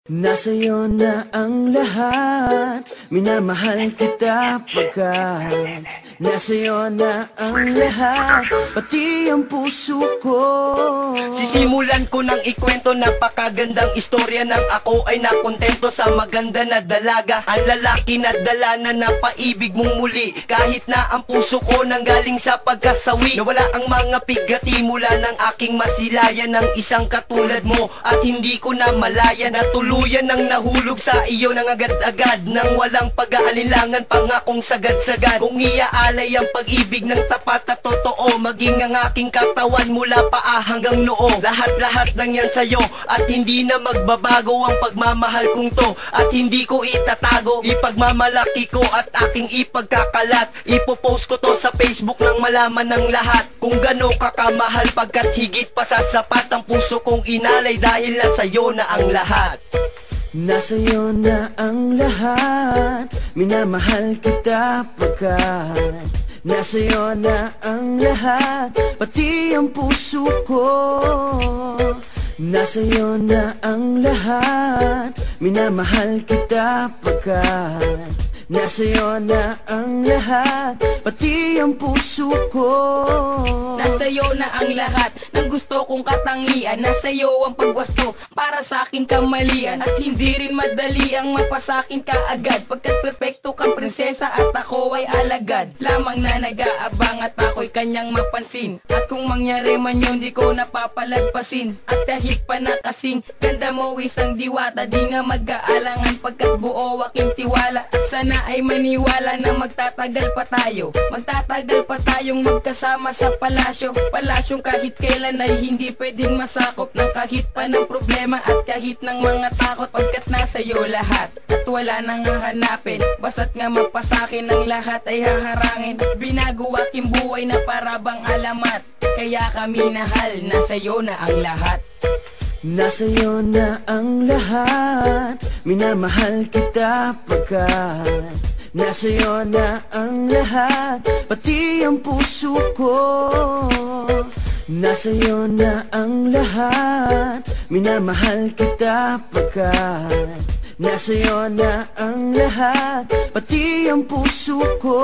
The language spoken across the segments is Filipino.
Nasa'yo na ang lahat, minamahal kita pagkat nasa'yo na ang lahat, pati ang puso ko. Sisimulan ko ng ikwento, napakagandang istorya ng ako ay nakontento sa maganda na dalaga. Ang lalaki na dala na napaibig mong muli, kahit na ang puso ko nanggaling sa pagkasawi. Nawala ang mga pigati mula ng aking masilayan ng isang katulad mo, at hindi ko na malaya na tuluyan nang nahulog sa iyo nang agad-agad, nang walang pag-aalinlangan, pangakong sagad-sagad. Kung iaalay ang pag-ibig ng tapat at totoo, maging ang aking katawan mula paa hanggang noo. Lahat-lahat ng yan sa'yo, at hindi na magbabago ang pagmamahal kong to, at hindi ko itatago. Ipagmamalaki ko at aking ipagkakalat, ipopost ko to sa Facebook nang malaman ng lahat kung gano kakamahal, pagkat higit pa sa sapat ang puso kong inalay, dahil na sa'yo na ang lahat. Nasa'yo na ang lahat, minamahal kita pagkat nasa'yo na ang lahat, pati ang puso ko. Nasa'yo na ang lahat, minamahal kita pagkat nasa'yo na ang lahat, pati ang puso ko. Nasa'yo na ang lahat ng gusto kong katangian, nasa'yo ang pagwasto para sa aking kamalian, at hindi rin madali ang mapasakin ka agad, pagkat perfecto kang prinsesa at ako ay alagad lamang na nag-aabang, at ako'y kanyang mapansin, at kung mangyari man yun di ko napapalagpasin. At kahit pa na kasing ganda mo isang diwata, di nga mag-aalangan pagkat buo aking tiwala, at sana ay maniwala na magtatagal pa tayo, magtatagal pa tayong magkasama sa palasyo. Palasyong kahit kailan ay hindi pwedeng masakop ng kahit pa ng problema at kahit ng mga takot, pagkat nasa'yo lahat at wala nang hahanapin. Basta't nga mapasakin ang lahat ay haharangin, binago aking buhay na parabang alamat, kaya kami nahal, nasa'yo na ang lahat. Nasa'yo na ang lahat, minamahal kita pagkat nasa'yo na ang lahat, pati ang puso ko. Nasa'yo na ang lahat, minamahal kita pagkat nasa'yo na ang lahat, pati ang puso ko.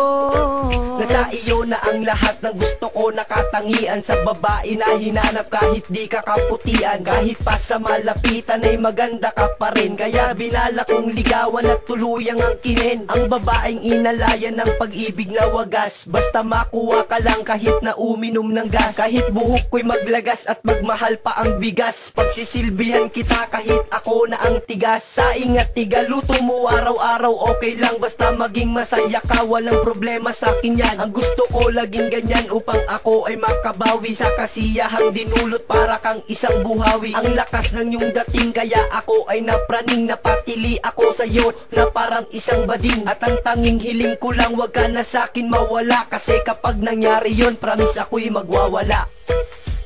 Nasa iyo na ang lahat ng gusto ko nakatangian, sa babae na hinanap kahit di ka kaputian, kahit pa sa malapitan ay maganda ka pa rin, kaya binala kong ligawan at tuluyang angkinin ang babaeng inalayan ng pag-ibig na wagas. Basta makuha ka lang kahit na uminom ng gas, kahit buhok ko'y maglagas at magmahal pa ang bigas, pagsisilbihan kita kahit ako na ang tigas. Saing at tigaluto mo araw-araw okay lang, basta maging masaya ka, walang problema sa akin yan. Ang gusto ko laging ganyan upang ako ay makabawi sa kasiyahang dinulot, para kang isang buhawi. Ang lakas ng iyong dating kaya ako ay napraning, napatili ako sa'yo na parang isang bading, at ang tanging hiling ko lang wag ka na sa'kin mawala, kasi kapag nangyari yun promise ako'y magwawala.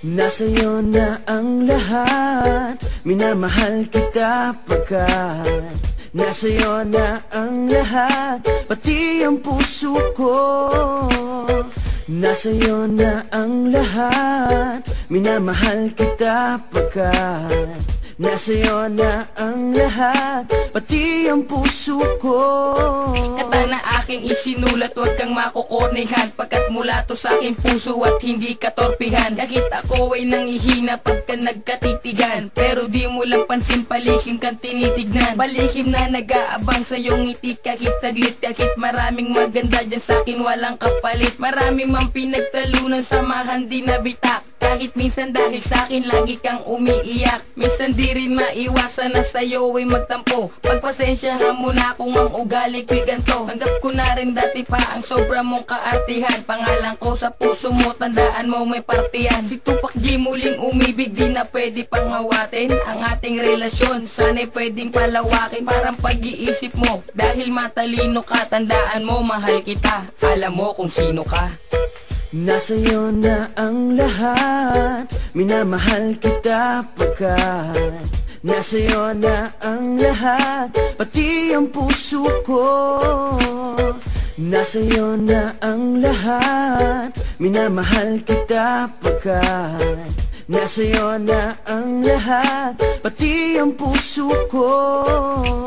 Nasa'yo na ang lahat, minamahal kita pagkat nasa'yo na ang lahat, pati ang puso ko. Nasa'yo na ang lahat, minamahal kita pagkat nasa'yo na ang lahat, pati ang puso ko. Kata na aking isinulat, huwag kang makukornihan, pagkat mula to sa aking puso at hindi katorpihan. Kahit ako ay nangihina pagka nagkatitigan, pero di mo lang pansin, palihim kang tinitignan. Palihim na nag-aabang sa iyong ngiti kahit saglit, kahit maraming maganda dyan sa akin walang kapalit. Maraming mang pinagtalunan, samahan di nabitak, kahit minsan dahil sa akin lagi kang umiiyak. Minsan di rin maiwasan na sa'yo ay magtampo, pagpasensyahan mo na kung ang ugali ko'y ganto. Tanggap ko na rin dati pa ang sobra mong kaartihan, pangalan ko sa puso mo, tandaan mo may partiyan. Si Tupac G muling umibig, di na pwede pang hawatin ang ating relasyon, sana'y pwedeng palawakin parang pag-iisip mo, dahil matalino ka, tandaan mo mahal kita, alam mo kung sino ka. Nasa'yo na ang lahat, minamahal kita pagkat nasa'yo na ang lahat, pati ang puso ko. Nasa'yo na ang lahat, minamahal kita pagkat Nasa'yo na ang lahat, pati ang puso ko.